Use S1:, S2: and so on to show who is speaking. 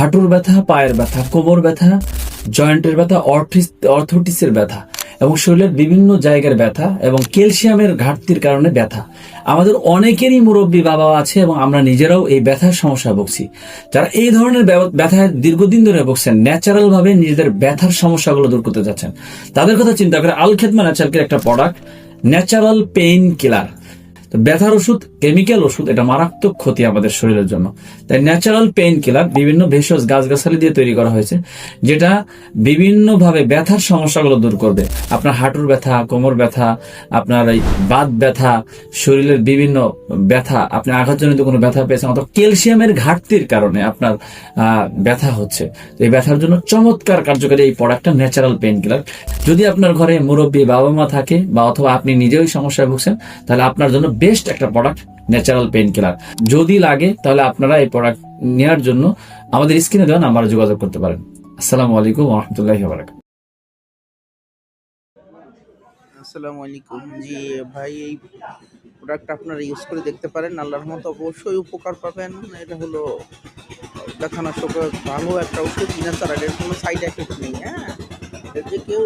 S1: হাঁটুর ব্যথা, পায়ের ব্যথা, কোমর ব্যথা, জয়েন্টের ব্যথা, অর্থোটিসের ব্যথা এবং শরীরের বিভিন্ন জায়গার ব্যথা এবং ক্যালসিয়ামের ঘাটতির কারণে ব্যথা। আমাদের অনেকেরই মুরব্বী বাবা আছে এবং আমরা নিজেরাও এই ব্যথার সমস্যা ভুগছি। যারা এই ধরনের ব্যথায় দীর্ঘদিন ধরে ভুগছেন, ন্যাচারাল ভাবে নিজেদের ব্যথার সমস্যাগুলো দূর করতে যাচ্ছেন, তাদের কথা চিন্তা করে আল খেদমা ন্যাচারাল একটা প্রোডাক্ট, ন্যাচারাল পেইন কিলার। তো ব্যথার ওষুধ, কেমিক্যাল ওষুধ, এটা মারাত্মক ক্ষতি আমাদের শরীরের জন্য। তাই ন্যাচারাল পেইন কিলার বিভিন্ন ভেষজ গাছগাছালি দিয়ে তৈরি করা হয়েছে, যেটা বিভিন্নভাবে ব্যথার সমস্যাগুলো দূর করবে। আপনার হাঁটুর ব্যথা, কোমর ব্যথা, আপনার এই বাত ব্যথা, শরীরের বিভিন্ন ব্যথা, আপনি আঘাতজনিত কোনো ব্যথা পেয়েছেন অথবা ক্যালসিয়ামের ঘাটতির কারণে আপনার ব্যথা হচ্ছে, তো এই ব্যথার জন্য চমৎকার কার্যকারী এই প্রোডাক্টটা ন্যাচারাল পেইন কিলার। যদি আপনার ঘরে মুরব্বী বাবা মা থাকে বা অথবা আপনি নিজেই সমস্যায় ভুগছেন, তাহলে আপনার জন্য বেস্ট একটা প্রোডাক্ট ন্যাচারাল পেইন কিলার। যদি লাগে তাহলে আপনারা এই প্রোডাক্ট নেওয়ার জন্য আমাদের স্ক্রিনে দেওয়া নাম্বারে যোগাযোগ করতে পারেন। আসসালামু আলাইকুম ওয়া রাহমাতুল্লাহি ওয়া বারাকাতুহু।
S2: আসসালামু আলাইকুম। জি ভাই, এই প্রোডাক্ট আপনারা ইউজ করে দেখতে পারেন, আল্লাহর মতো অবশ্যই উপকার পাবেন। এটা হলো ব্যথানাশক, ভালো একটা ওষুধ, ন্যাচারাল, এর কোনো সাইড এফেক্ট নেই। হ্যাঁ, এতে কেউ